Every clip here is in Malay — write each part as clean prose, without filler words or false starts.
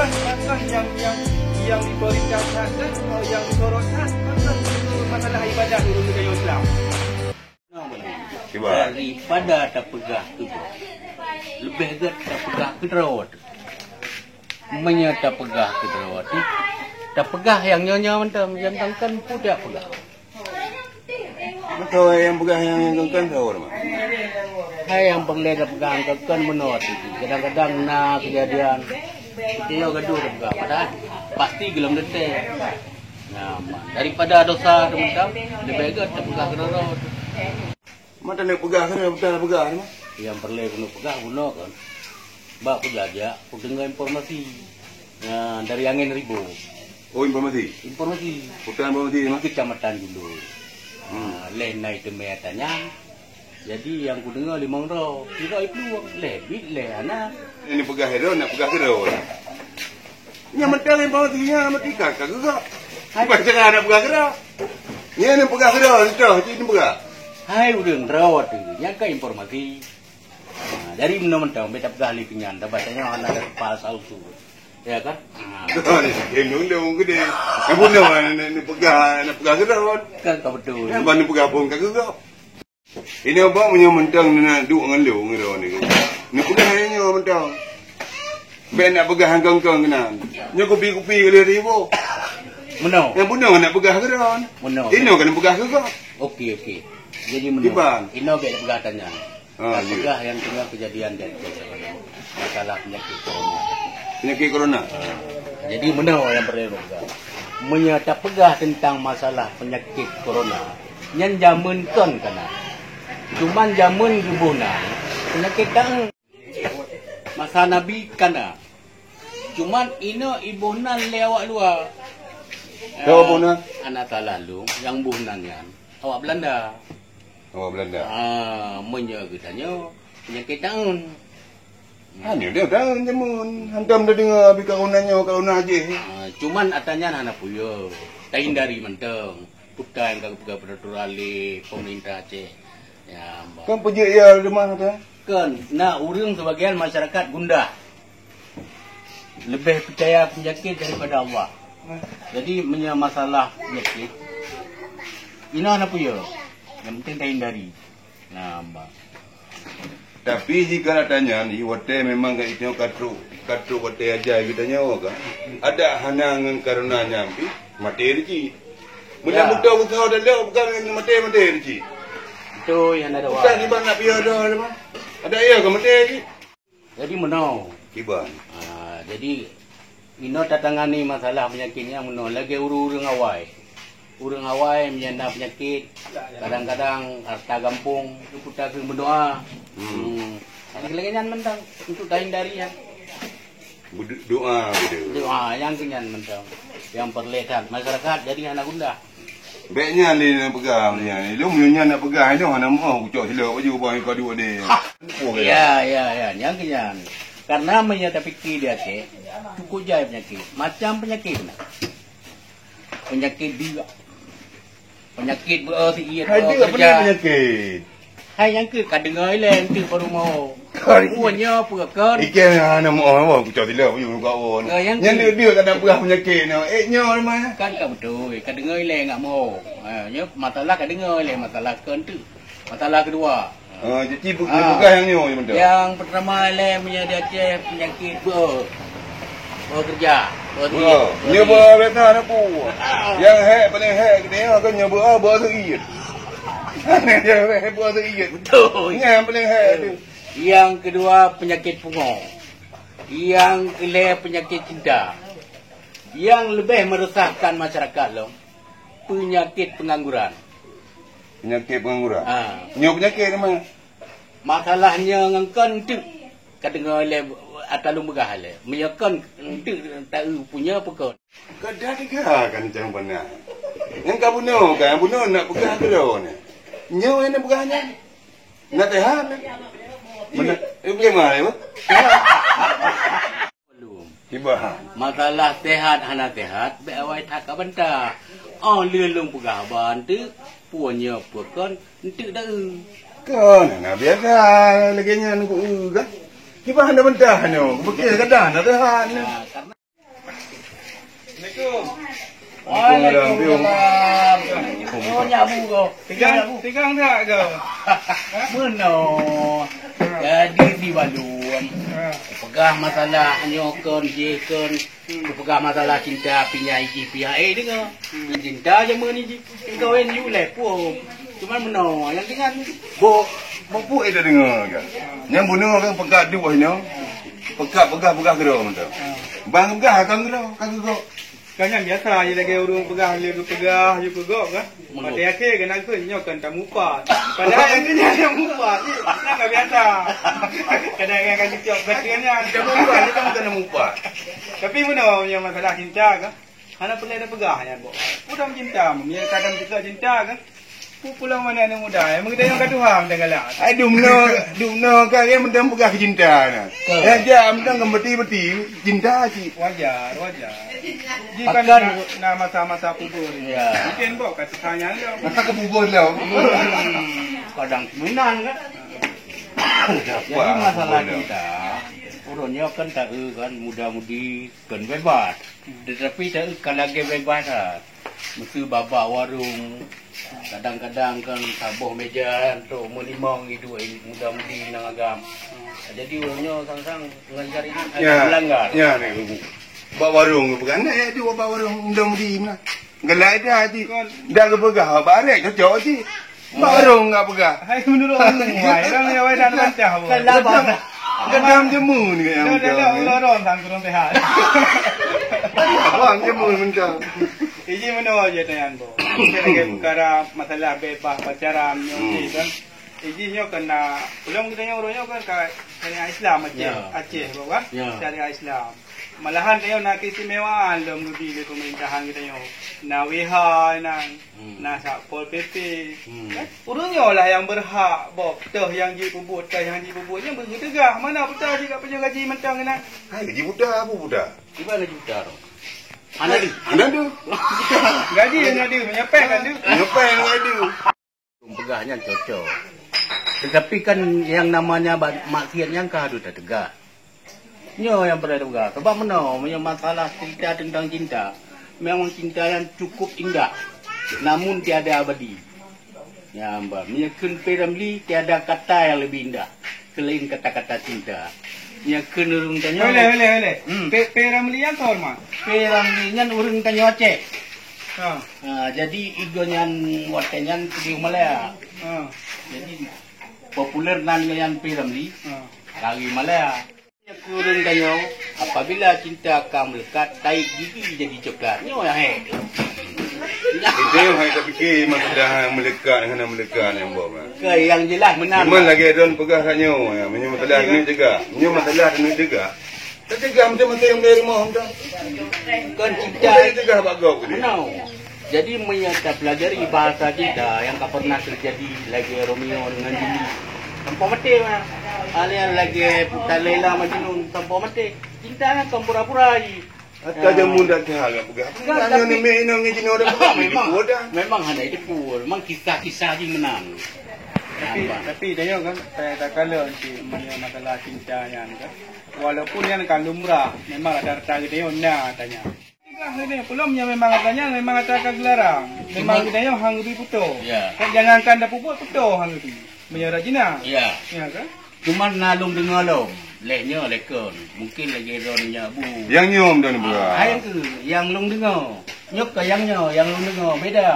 Kan yang diperintahkan kan, yang disorotkan kan masalah ibadah dulu budaya Islam. Daripada tak pegah tu, lebih agak tak pegah ke terawat. Tak pegah ke terawat ni, tak pegah yang nyonya macam yang kangkan pun tak pegah. Betul yang pegah yang kangkan tahu mak. Hai yang penglih tak pegah kangkan menot itu. Kadang-kadang nak kejadian dia gaduh tak pegah. Padahal pasti gelam detek. Nah, daripada dosa teman-teman, lebih agak tak pegah ke terawat. Mata nak pegah kan, betul nak pegah ni mak. Yang perlu kena pegah guna kan. Mbak aku jajak, aku dengar informasi dari Angin Ribu. Oh informasi. Putan informasi ni mak. Kecamatan dulu. Lain naik ke tanya. Jadi yang aku dengar 5 orang. Kira itu lebih anak. Ini pegah hero nak pegah hero. Yang mentang informasinya mati kakak juga. Bukan cakap nak pegah hero. Ni pegah hero ni pegah. Hai udah rawat tu, nyangka informasi. Dari mentang beta pegah li kenyan, dah bacanya anak ada pasal tu. Ya kan? Ni nundung gede. Yang punya ni pegah hero. Kan kau betul. Yang mana pegah pun kakak juga. Ini apa punya mentang nak duduk dengan lu hero ni. Ni pegah hanya mentang. Ben nak pegah hangkang-kang kena. Nya kopi-kopi kali ribu. Menau. Yang punya nak pegah hero. Menau. Ini kena pegah juga. Okey. Jadi menurut Ino beda pegatanya. Pegah yang tengah kejadian dan masalah penyakit corona. Penyakit corona. Jadi menurut yang perlu pegah. Menyata pegah tentang masalah penyakit corona. Yang jamun kan kana. Cuman jamun ribunan penyakit tang masa Nabi kana. Cuman ino ibunan lewat luar. Lewat bunan? Anak lalu yang buhunannya awak Belanda. Awak Belanda. Menjaga penyakit tahun. Hanya dia dah jamun. Hantam dah dengar habis corona aja. Cuman atanya anak puyo. Tain dari menteng. Putan kagak pegah peraturan pemerintah Aceh. Ya, kan pejak ya rumah tu. Kan, nah urang sebagian masyarakat gundah. Lebih percaya penyakit daripada Allah. Jadi masalah penyakit. Ini anak puyo. Yang penting tak hindari. Nah, mbak. Tapi jika nak tanya ni, wate memang kan itu katru wate aja kita nyawa kan. Ada hanangan karena nyampi mati rezeki. Mudah-mudah kau dah lewat bukan mati rezeki. Itu yang ada. Bukan ni nak biar dah mah. Ada ya ke mati lagi. Jadi menau. Kiban. Jadi ino tatangani masalah penyakitnya menau lagi urang awai. Urang awai menyanda penyakit. Kadang-kadang harta kampung kita ke berdoa. Lagi-lagian mentang untuk hindari ya. Doa yang kenyan mentang. Yang perlihat masyarakat jadi anak gundah. Baiknya ni nak pegang ni. Lu punya nak pegang ni mana mau ucap sila baju bang kau dua dia. Ya, yang kenyan. Karena menyata fikir dia ke cukup jaya penyakit. Macam penyakit mana? Penyakit dia. Penyakit berarti ia penyakit. Hai yang ke kadengai lain tu baru mau. Punya apa kan? Ikan ana mau awak ucap sila baju kau. Yang dia tak ada perah penyakit ni. Nya mana? Kan kau betul. Kadengai lain enggak mau. Nya masalah kadengai lain masalah kan tu. Masalah kedua. Jadi pegang yang ni betul. Yang pertama lain punya dia Aceh penyakit bekerja. Ni berita apa? Yang paling dia kan nyoba berit. Yang berit. Betul. Yang paling tu. Yang kedua penyakit punggung. Yang ketiga penyakit cinta. Yang lebih meresahkan masyarakat loh. Penyakit pengangguran. Penyakit pengangguran. Nyo penyakit mana? Masalahnya ngangkan tu. Kadengar le atalung begah le. Menyakan tu tak punya pekon. Kada tiga kan macam mana. Yang kau bunuh nak pegang tu ni. Nyo nak pegahnya. Nak tahan. Mana? Bagaimana ya? Belum. Tiba. Masalah sehat anak sehat, beawai tak kabanta. Lelung pegah bantu, punya pekon, entuk dah. Kan, nak biasa lagi nya nak kan. Tiba hendak bentah no. Bekir kadang nak tahan. Karena Waalaikumsalam. Oh nyabu kau. Tegang tak kau? Meno. Jadi di balum. Pegah masalah nyokon jekon. Pegah masalah cinta pinyai pihak dengar. Cinta je men ni. Kau en you lepo. Cuma meno yang dengan Bo pu dah dengar kan. Yang bunuh kan pekat dua ni. Pekat gerau mentau. Bang gah kan gerau, kagak. Kan biasa je lagi urung pegah je pegah kan. Pada akhir kena kenyok kan tak mupa. Padahal yang kena yang mupa je. Nak biasa. Kadang-kadang kan cicok betulnya Tak mupa ni kan kena mupa. tapi mana yang masalah cinta kan. Hana pernah ada pegah ya, Bo. Udah cinta, dia kadang juga cinta kan. Pulang mana ni muda, emang kita yang katuham dah galak. Ai dumno kan yang mendam pegang cinta nah. Ya mendam beti cinta si. Wajar. Jika kan nak masa-masa kubur ni. Ya. Mungkin Bo kata tanya dia. Masa ke bubur lah. Kadang menang kan. Jadi masalah kita, urunnya kan tak kan muda-mudi kan bebas. Tetapi tak kalau lagi bebas lah, mesti babak warung. Kadang-kadang kan tabuh meja untuk melimang itu muda-mudi nang agam. Jadi urunnya sang-sang ngajar ini ada melanggar. Ya ni. Bawa warung bukan nak dia bawa warung muda-mudi mana. Gelai dah ti. Dah ke pegah barek cocok ti. Warung enggak pegah. Hai menurut orang yang awak dah baca Bo. Kan labang. Gedam jemu ni yang Dah orang sang kurang sehat. Abang jemu mentau. Iji mana je tanya Bo. Kita lagi perkara masalah bebas pacaran ni kan. Iji nyo kena belum kita nyo orangnya kan syariat Islam Aceh Bo kan. Syariat Islam. Malahan tayo nak keistimewaan dalam nudi di pemerintahan kita nyo. Na WH na Satpol PP. Urungnya lah yang berhak Bo. Teh yang ji pebut yang ji pebutnya bertegah. Mana betul jika punya gaji mentang kena. Hai gaji budak apa budak? Tiba lagi juta tu. Anda tu. Gaji yang ada menyepek kan tu. Apa yang ada? Pegahnya cocok. Tetapi kan yang namanya maksiat yang kah tak tegak. Nyo yang berada tegak. Sebab mana? Punya masalah cerita tentang cinta. Memang cinta yang cukup indah. Namun tiada abadi. Ya mbak. Menyekun P.Ramlee tiada kata yang lebih indah. Selain kata-kata cinta. Menyekun urung tanya. Boleh. P.Ramlee yang kau hormat. P.Ramlee yang urung tanya Aceh. Ha. Jadi igonya watenyan di Malaya. Jadi populer namanya P.Ramlee. Lagi Malaya. Kurang tanya, apabila cinta akan melekat, taik gigi jadi coklat. Nyo yang Itu yang saya fikir masalah melekat dengan melekat yang bawa. ke yang jelas menang. Cuma lagi don pegah katnya, punya masalah duit juga. Punya masalah duit juga. Tak juga macam yang dari rumah dah. Kan cinta Itu juga bagus dia. menang. Jadi menyata pelajari bahasa cinta yang tak pernah terjadi lagi Romeo dengan Juliet. Tanpa mati mah. Alian lagi Putar Laila Majnun tanpa mati. Cinta kan pura-pura je. Atau jamu dah kehalang pegah. Tanya ni main nang ngejin orang pegah. Memang ada itu pun. Memang kisah-kisah yang menang. Tapi dia kan saya tak kala si masalah cintanya kan. Walaupun yang kan lumrah, memang ada rata dia nak tanya. Ini belumnya memang katanya memang ada gelarang. Memang kita hang lebih putus. Kan jangankan dah puput putus hang lebih. Menyerah Cina. Ya. Ya kan? Cuma nalung dengar lo. Lehnya lekon. Mungkin lagi ronnya bu. Yang nyom dah ni pegah. Ayam ke yang long dengar. Nyok ke yang long dengar beda.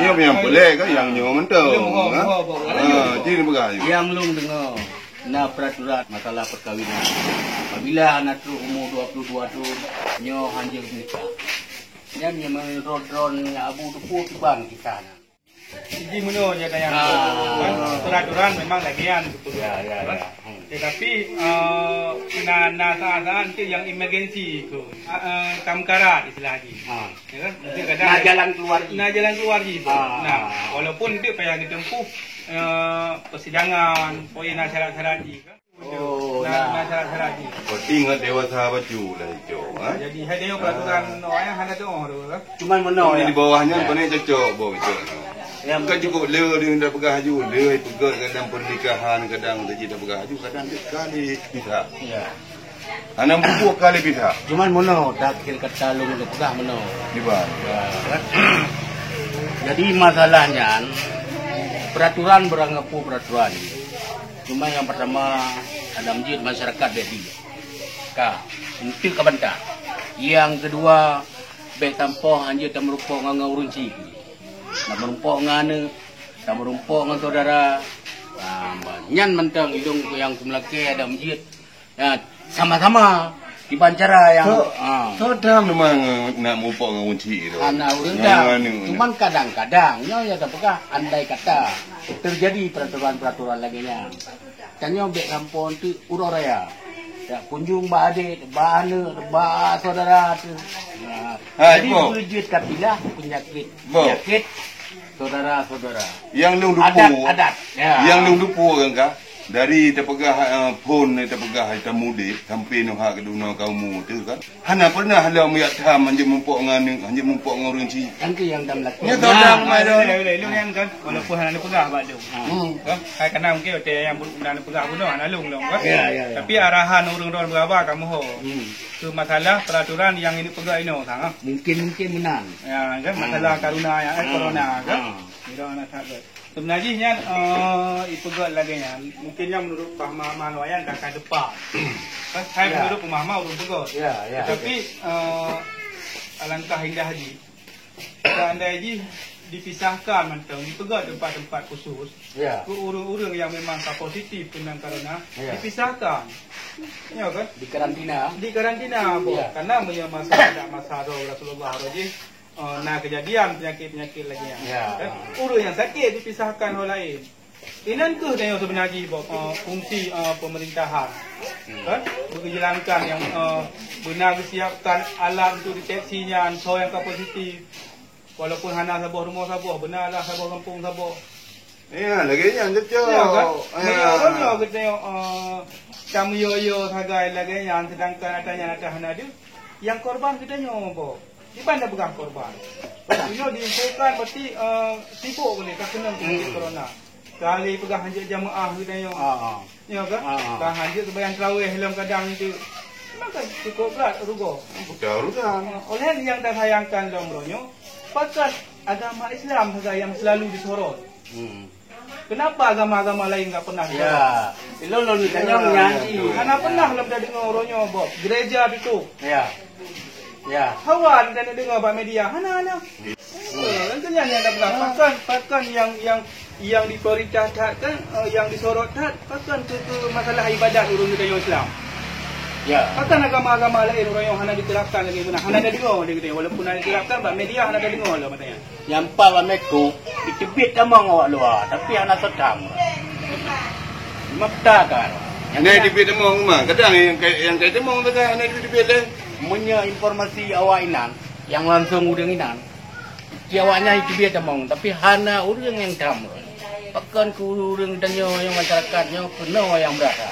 Yang yang boleh kan yang nyom mentau. Jadi pegah. Yang long dengar. Nah peraturan masalah perkahwinan. Apabila anak tu umur 22 tahun, nyo hanjil nikah. Yang memang ron abu tu pun bang kita. Jadi menurut dia tanya peraturan memang lagian betul. Ya. Tetapi saat itu yang emergensi itu kamkarat istilahnya. Ya kan? Kadang jalan keluar gitu. Nah, walaupun itu payah ditempuh persidangan, poin syarat-syarat ni kan. Syarat-syarat ni. Ingat dewasa baju lah itu. Jadi ada peraturan orang hanya tu orang. Cuman menol Di bawahnya benar cocok bawa itu. Bukan cukup dia dah pegah haju, dia pegah kadang pernikahan, kadang dia dah pegah haju, kadang dia sekali bisa. Ya. Anak buku kali bisa. Cuman mono dakil kata lu untuk pegah mono. Di bawah. Jadi masalahnya peraturan berangapu peraturan. Cuma yang pertama ada masjid masyarakat jadi. Untuk kabanta. Yang kedua baik tampoh anjir tak merumpok dengan urunci. Tak merumpok dengan tak merumpok dengan saudara. Nyan mentang hidung yang kumlake ada masjid. Ya, sama-sama di Bancara yang Saudara memang nak mumpuk dengan kunci itu. anak urang. Cuman kadang-kadang ya apakah andai kata terjadi peraturan-peraturan laginya. Tanya bek kampung tu urang raya. Ya kunjung ba adik, ba ane, ba saudara tu. Jadi wujud kapilah penyakit saudara-saudara. Yang lu dupu. Adat. Ya. Yang lu dupu kan dari terpegah pun terpegah temudi sampai noh hak keduna kaum tu kan. Hana pernah halau miak tham hanya mumpuk dengan orang ci. Kan tu yang dalam laku. Ya tahu dah mai dah. Lu yang kan walaupun hana pegah bak tu. Kan kai kena mungkin hotel yang hana pegah pun hana lung kan. Tapi arahan urang-urang berapa kamu ho. Tu masalah peraturan yang ini pegah ino sang. Mungkin menang. Ya kan masalah corona kan. Ira anak tak. Sebenarnya ipegak lagi nya mungkinnya menurut pemahaman wayan kakak depan. Saya menurut pemahaman urung pegak. Ya. Tapi alangkah indah haji. Anda haji dipisahkan mantau dipegak tempat-tempat khusus. Ya. Urang-urang yang memang positif kena corona dipisahkan. Ya kan? Di karantina. Karena ada masalah Rasulullah rajih. Nah kejadian penyakit-penyakit lagi urang yang sakit dipisahkan oleh lain. Inan ke tanya sebenarnya fungsi pemerintahan kan menjalankan yang benar disiapkan alat untuk deteksinya so yang positif walaupun hana sabuh rumah sabuh benarlah sabuh kampung sabuh. Ya lagi yang betul. Ya kan. Orang kita kamu yo sagai lagi yang sedangkan adanya hana dia yang korban kita nyoba. Di mana pegang korban? Beliau diinfokan berarti sibuk boleh tak kena corona. Kali pegang hajat jamaah kita yo. Ya kan? Pegang hajat sembahyang tarawih dalam kadang itu. Memang kan cukup berat rugo. Betul. Oleh yang dah sayangkan lomronyo, pakat agama Islam saja yang selalu disorot. Kenapa agama-agama lain enggak pernah disorot? Ya. Lo ditanya menyanyi. Karena pernah belum dah dengar ronyo Bob. Gereja itu. Ya. Kawan dan dengar ba media. Hana. Tentunya yang dah bilang pakan yang diprioritaskan yang disorot pakan ke masalah ibadat urang kita Islam. Ya. Pakan agama-agama lain urang yang hana diterapkan lagi benar. Hana dah dengar dia kata walaupun ada diterapkan ba media hana dah dengar lah katanya. Yang pa ba meku ditebit tamang awak luar tapi anak sedang. Makta kan. Yang dibit demong mah. Kadang yang kait demong dekat hana dibit dah. Punya informasi awak inan yang langsung urang inan. Awaknya itu dia demong tapi hana urang yang tam. Pakan ku urang danyo yang masyarakatnya kena yang berada.